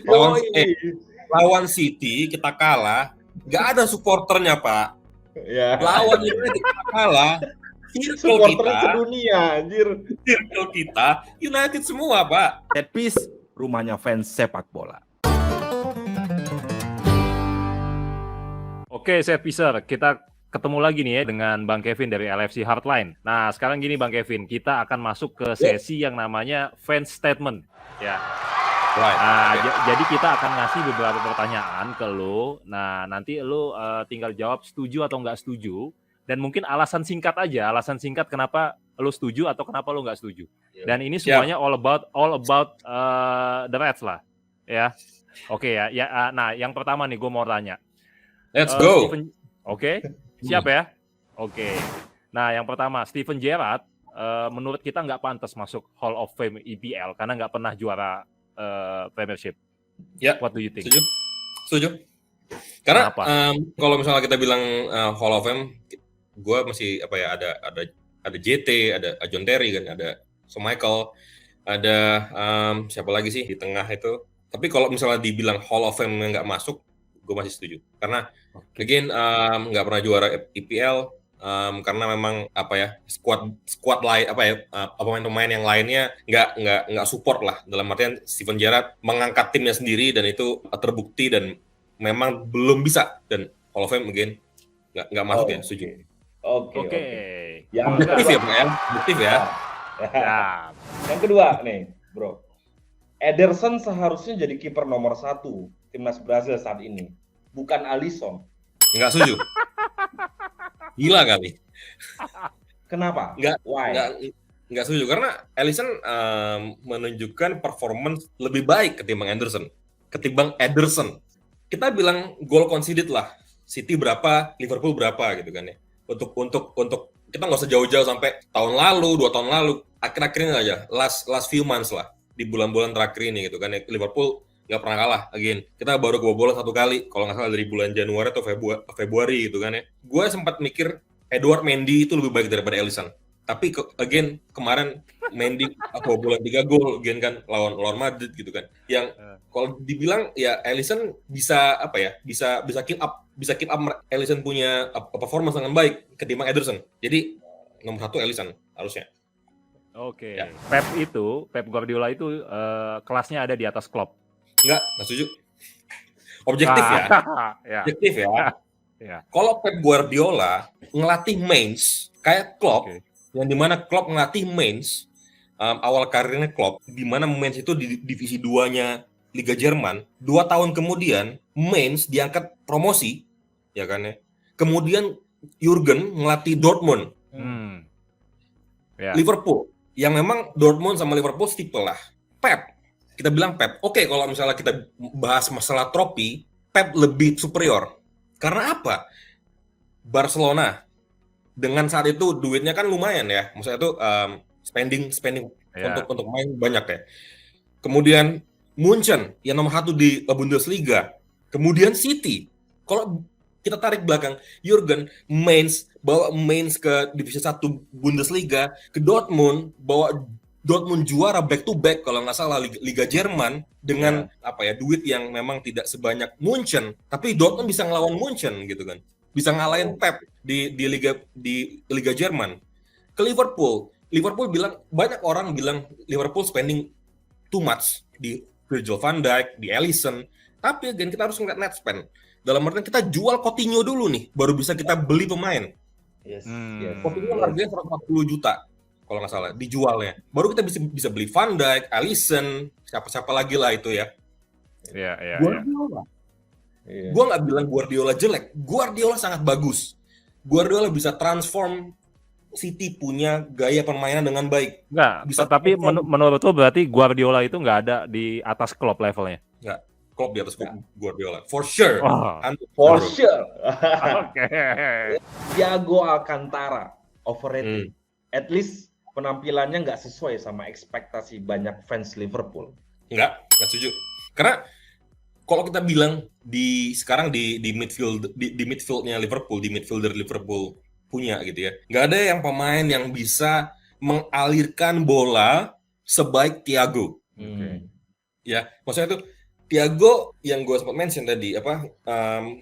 Lawan Yoi. lawan City kita kalah, nggak ada supporternya Pak. Ya. Lawan United kita kalah, Supporternya sedunia, anjir. circle kita United semua Pak. Set Piece, rumahnya fans sepak bola. Oke, Set Piecer, kita ketemu lagi nih ya dengan Bang Kevin dari LFC Hardline. Nah, sekarang gini Bang Kevin, kita akan masuk ke sesi yang namanya fan statement. Ya. Right. Nah, jadi kita akan ngasih beberapa pertanyaan ke lo. Nah, nanti lo tinggal jawab setuju atau nggak setuju. Dan mungkin alasan singkat kenapa lo setuju atau kenapa lo nggak setuju. Dan ini semuanya all about the Reds lah, ya. Oke ya. Nah, yang pertama nih, gue mau tanya. Let's go. Oke, siap ya? Oke. Nah, yang pertama, Steven Gerrard menurut kita nggak pantas masuk Hall of Fame EPL karena nggak pernah juara Premiership. Ya. What do you think? Setuju. Karena kalau misalnya kita bilang Hall of Fame, gue masih ada JT, ada John Terry kan, ada Michael, ada siapa lagi sih di tengah itu. Tapi kalau misalnya dibilang Hall of Fame yang nggak masuk, gue masih setuju. Karena again nggak pernah juara EPL. Karena memang squad lain pemain-pemain yang lainnya nggak support lah, dalam artian Steven Gerrard mengangkat timnya sendiri dan itu terbukti dan memang belum bisa, dan Hall of Fame again nggak masuk ya, setuju. Oke. Yang buktif ya Pak ya, buktif ya. Yang kedua nih bro, Ederson seharusnya jadi kiper nomor 1 timnas Brazil saat ini, bukan Alisson. Nggak setuju. Gila kali. Kenapa? Nggak setuju karena Alisson menunjukkan performance lebih baik ketimbang Ederson. Kita bilang goal conceded lah, City berapa, Liverpool berapa gitu kan ya. Untuk kita nggak usah jauh-jauh sampai tahun lalu, 2 tahun lalu, akhir-akhir ini aja, last few months lah, di bulan-bulan terakhir ini gitu kan ya. Liverpool nggak pernah kalah, again. Kita baru kebobolan 1 kali, kalau nggak salah dari bulan Januari atau Februari gitu kan ya. Gue sempat mikir Edouard Mendy itu lebih baik daripada Alisson. Tapi again kemarin Mendy kebobolan 3 gol again kan lawan Madrid gitu kan. Yang kalau dibilang ya Alisson bisa keep up Alisson punya performance dengan baik ketimbang Ederson. Jadi nomor 1 Alisson harusnya. Oke. Ya. Pep Guardiola itu kelasnya ada di atas Klopp. Nggak setuju. Objektif ya. Objektif ya. Kalau Pep Guardiola ngelatih Mainz kayak Klopp, yang dimana Klopp ngelatih Mainz, awal karirnya Klopp, dimana Mainz itu di divisi 2-nya Liga Jerman, 2 tahun kemudian Mainz diangkat promosi, ya kan ya. Kemudian Jurgen ngelatih Dortmund. Liverpool, yang memang Dortmund sama Liverpool tipe lah. Pep, kita bilang Pep. Oke, kalau misalnya kita bahas masalah trofi, Pep lebih superior. Karena apa? Barcelona dengan saat itu duitnya kan lumayan ya. Maksudnya itu spending untuk main banyak ya. Kemudian Munchen yang nomor 1 di Bundesliga. Kemudian City. Kalau kita tarik belakang, Jurgen bawa Mainz ke divisi 1 Bundesliga, ke Dortmund, bawa Dortmund juara back to back kalau nggak salah Liga Jerman dengan duit yang memang tidak sebanyak Munchen, tapi Dortmund bisa ngelawan Munchen gitu kan, bisa ngalahin Pep di Liga Jerman. Ke Liverpool banyak orang bilang Liverpool spending too much di Virgil van Dijk, di Alisson, tapi again kita harus ngeliat net spend. Dalam artian kita jual Coutinho dulu nih, baru bisa kita beli pemain. Coutinho harganya 140 juta. Kalau nggak salah dijualnya, baru kita bisa beli Van Dijk, Alisson, siapa lagi lah itu ya. Guardiola. Gue nggak bilang Guardiola jelek, Guardiola sangat bagus. Guardiola bisa transform City punya gaya permainan dengan baik. Tapi menurut lo berarti Guardiola itu nggak ada di atas Klopp levelnya? Nggak, Klopp di atas Guardiola, for sure. For sure. Oke. Thiago Alcantara overrated. At least penampilannya nggak sesuai sama ekspektasi banyak fans Liverpool. Nggak setuju. Karena kalau kita bilang sekarang di midfieldnya Liverpool, di midfielder Liverpool punya gitu ya, nggak ada yang pemain yang bisa mengalirkan bola sebaik Thiago. Ya, maksudnya itu Thiago yang gue sempat mention tadi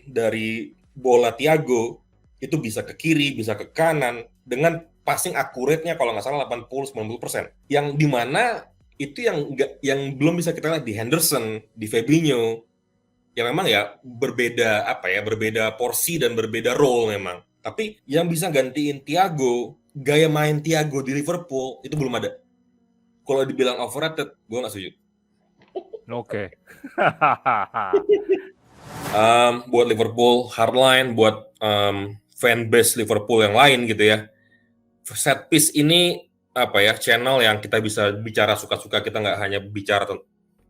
dari bola Thiago itu bisa ke kiri, bisa ke kanan dengan passing akuratnya kalau nggak salah 80-90%. Yang dimana itu yang belum bisa kita lihat di Henderson, di Fabinho, yang memang ya berbeda porsi dan berbeda role memang. Tapi yang bisa gantiin Thiago, gaya main Thiago di Liverpool itu belum ada. Kalau dibilang overrated, gue nggak setuju. Oke. Buat Liverpool hardline, buat fanbase Liverpool yang lain gitu ya. Set piece ini channel yang kita bisa bicara suka-suka, kita nggak hanya bicara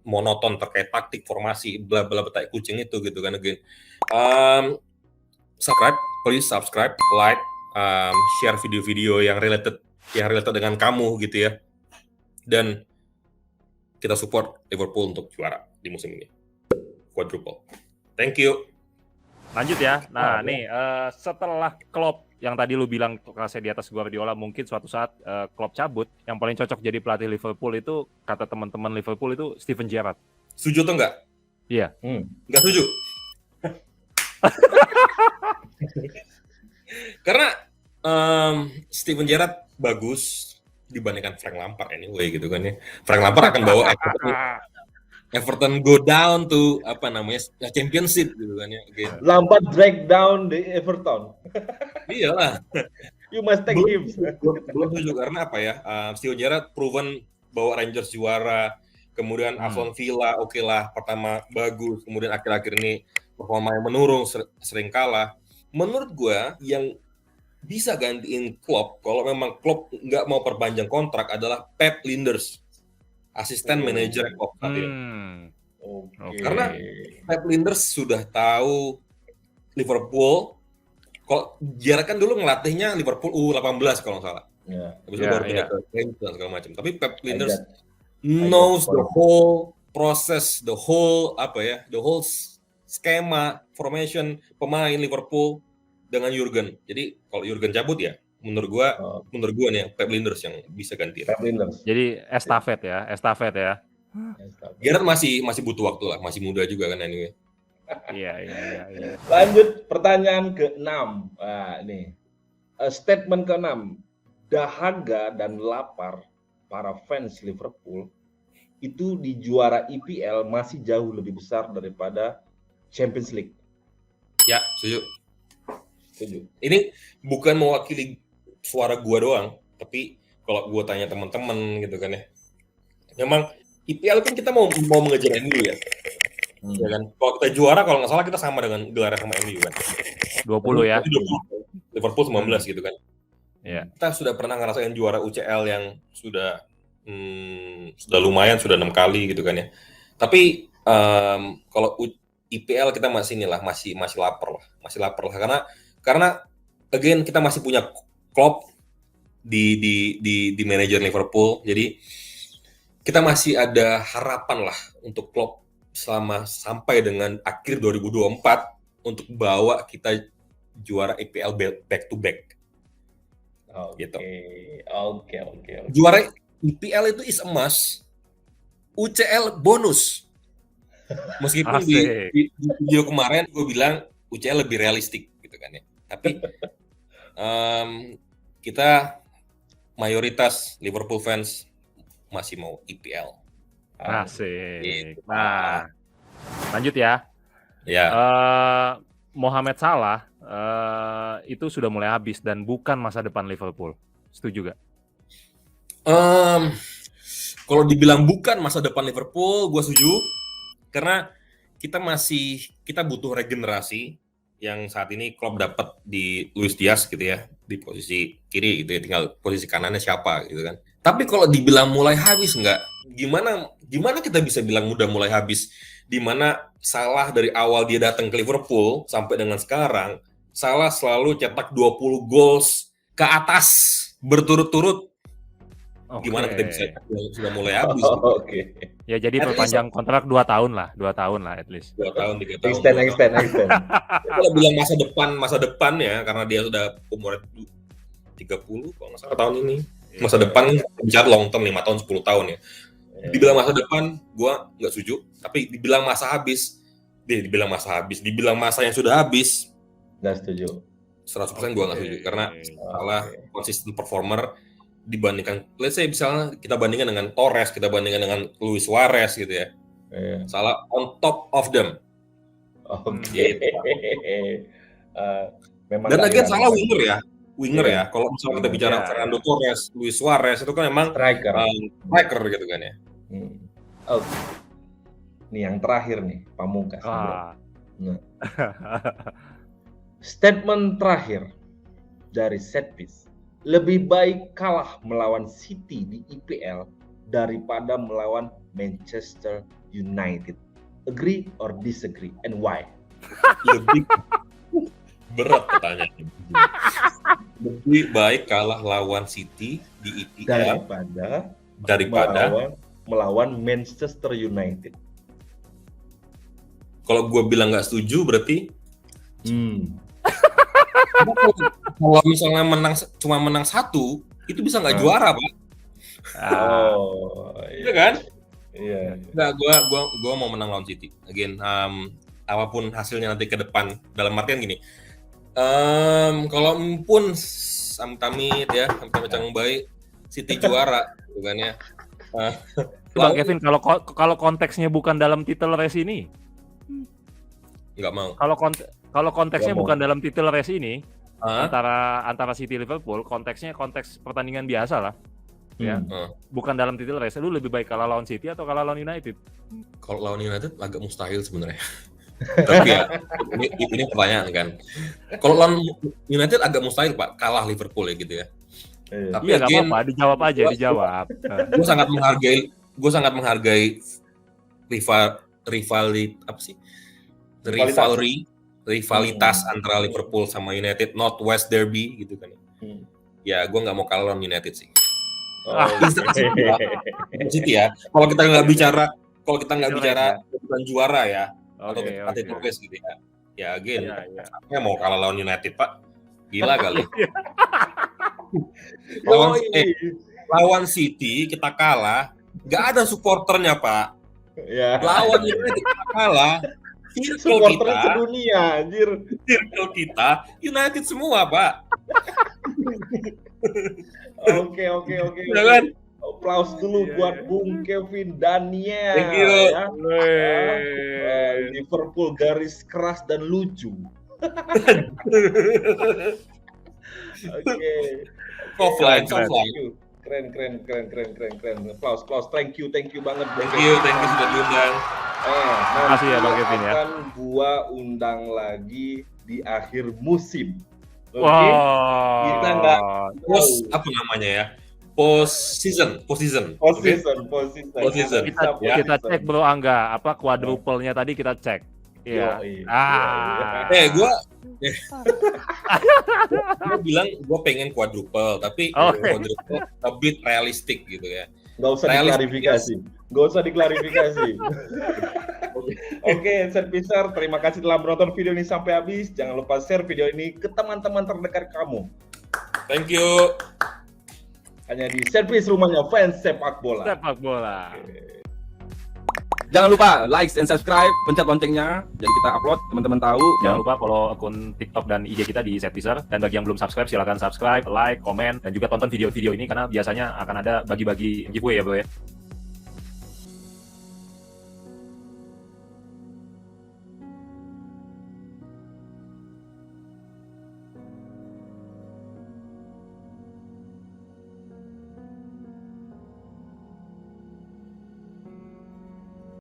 monoton terkait taktik, formasi, bla bla betai kucing itu gitu kan. Again, please subscribe, like, share video-video yang related dengan kamu gitu ya. Dan kita support Liverpool untuk juara di musim ini. Quadruple. Thank you. Lanjut ya. Nah, nih setelah Klopp yang tadi lu bilang kelasnya di atas Guardiola, mungkin suatu saat Klopp cabut, yang paling cocok jadi pelatih Liverpool itu kata teman-teman Liverpool itu Steven Gerrard. Setuju atau enggak? Iya. Enggak setuju. Karena Steven Gerrard bagus dibandingkan Frank Lampard anyway gitu kan ya. Frank Lampard akan bawa Everton go down to championship gitu kan ya. Again. Lampard drag down the Everton. Iyalah. You must take him. Belum setuju karena Steven Gerrard proven bawa Rangers juara, kemudian Aston Villa oke lah pertama bagus, kemudian akhir-akhir ini performa yang menurun, sering kalah. Menurut gua yang bisa gantiin Klopp kalau memang Klopp nggak mau perpanjang kontrak adalah Pep Linders, asisten manajer Klopp saat ini. Okay. Karena Pep Linders sudah tahu Liverpool. Kalau Gerrard kan dulu ngelatihnya Liverpool U18 kalau nggak salah. Habis itu baru pindah ke Rangers dan segala macam. Tapi Pep Linders knows the whole process, the whole skema, formation pemain Liverpool dengan Jurgen. Jadi kalau Jurgen cabut ya, menurut gua nih Pep Linders yang bisa ganti. Pep Linders. Jadi estafet ya. Gerrard masih butuh waktu lah, masih muda juga kan anyway. Iya. Lanjut pertanyaan ke-6. Nah, nih. Statement ke-6. Dahaga dan lapar para fans Liverpool itu di juara EPL masih jauh lebih besar daripada Champions League. Ya, setuju. Ini bukan mewakili suara gua doang, tapi kalau gua tanya teman-teman gitu kan ya. Memang IPL kan kita mau mengejar MU ya. Ya kan? Kalau kita juara kalau nggak salah kita sama dengan gelar sama MU kan. 20 ya. 20. Liverpool 19 gitu kan. Iya. Kita sudah pernah ngerasain juara UCL yang sudah lumayan, sudah 6 kali gitu kan ya. Tapi kalau IPL kita masih lapar lah karena again kita masih punya Klopp di manajer Liverpool, jadi kita masih ada harapan lah untuk Klopp sampai dengan akhir 2024 untuk bawa kita juara IPL back to back. Gitu. Oke. Juara IPL itu is a must, UCL bonus. Meskipun di video kemarin gue bilang UCL lebih realistik gitu kan ya. Tapi kita mayoritas Liverpool fans masih mau IPL. Asik. Gitu. Nah, lanjut ya. Ya. Mohamed Salah itu sudah mulai habis dan bukan masa depan Liverpool. Setuju gak? Kalau dibilang bukan masa depan Liverpool, gue setuju. Karena kita butuh regenerasi yang saat ini Klopp dapat di Luis Diaz gitu ya, di posisi kiri gitu ya, tinggal posisi kanannya siapa gitu kan. Tapi kalau dibilang mulai habis enggak, gimana kita bisa bilang udah mulai habis? Dimana Salah dari awal dia datang ke Liverpool sampai dengan sekarang, Salah selalu cetak 20 goals ke atas berturut-turut. Okay. Gimana kita bisa sudah mulai habis? Oke. Ya jadi perpanjang kontrak 2 tahun lah at least. 2 tahun, 3 tahun. Extend. Kalau bilang masa depan ya, karena dia sudah umur 30 kalau nggak salah tahun ini. Masa depan bicara long term 5 tahun 10 tahun ya. Dibilang masa depan, gua nggak setuju. Tapi dibilang masa habis, dibilang masa yang sudah habis, Nggak setuju. 100% gua nggak setuju. Karena salah consistent performer dibandingkan, let's say misalnya kita bandingkan dengan Torres, kita bandingkan dengan Luis Suarez gitu ya. Iya. Salah on top of them. Oke. Memang Dan nggak again hilang. salah winger Iya. ya. Kalau misalnya kita bicara Iya. Fernando Torres, Luis Suarez itu kan memang Striker. striker gitu kan ya. Oke. Nih yang terakhir nih, Pamungkas. Ah. Statement terakhir dari set piece. Lebih baik kalah melawan City di IPL daripada melawan Manchester United. Agree or disagree and why? Lebih berat pertanyaannya. Lebih baik kalah lawan City di IPL daripada melawan Manchester United. kalau gue bilang nggak setuju berarti kalau misalnya cuma menang satu itu bisa nggak juara Pak. Oh, Iya kan? Iya. Nggak, gua mau menang lawan City. Again, apapun hasilnya nanti ke depan. Dalam artian gini, kalau pun amit-amit ya, amit-amit baik, City juara, gitu kan ya. Bang Kevin, kalau konteksnya bukan dalam titel race ini, Nggak mau. kalau konteksnya Nggak mau. bukan dalam titel race ini, Hah? antara City Liverpool, konteksnya konteks pertandingan biasa lah. Ya. Hmm. Bukan dalam titel race, lu lebih baik kalah lawan City atau kalah lawan United? Kalau lawan United agak mustahil sebenarnya. Tapi ya, ini pertanyaan kan. Kalau lawan United agak mustahil Pak, kalah Liverpool ya gitu ya. Iya. Tapi Iya, nggak again, apa-apa, dijawab aja, gua- dijawab. gue sangat menghargai rivalitas antara Liverpool sama United, Northwest Derby gitu kan. Hmm. Ya gue nggak mau kalah lawan United sih. Oh, City ya. Kalau kita nggak bicara Iya. bukan juara ya, atau Oke, title oke. race gitu ya. Ya again, Iya, iya. saya mau kalah lawan United Pak. Gila kali. Oh, Lawan City kita kalah, nggak ada supporternya Pak. ya. Lawan United kita kalah, Supporternya sedunia, anjir. circle kita United semua Pak. Oke. Ya kan? Applause dulu buat Bung Kevin Daniel. Thank you. Ya. Liverpool garis keras dan lucu. Oke. Offline. Keren. Applause. Thank you banget. Bung Thank you Kevin. sudah diundang. Terima kasih ya, Bang Kevin, ya. Akan gua undang lagi di akhir musim. Oke. Wow. Kita nggak Apa namanya ya? Post season. Post Oke? season. Kita cek Bro Angga, apa quadruple-nya tadi kita cek. Iya. Gue bilang gue pengen quadruple, tapi Oke. quadruple a bit realistik gitu ya. Nggak usah diklarifikasi. Oke, Setpicer, terima kasih telah menonton video ini sampai habis. Jangan lupa share video ini ke teman-teman terdekat kamu. Thank you. Hanya di Setpiece, rumahnya fans sepak bola. Sepak bola. Jangan lupa like and subscribe, pencet loncengnya, jadi kita upload teman-teman tahu. Jangan lupa follow akun TikTok dan IG kita di Setpicer. Dan bagi yang belum subscribe, silakan subscribe, like, komen, dan juga tonton video-video ini karena biasanya akan ada bagi-bagi giveaway ya bro ya.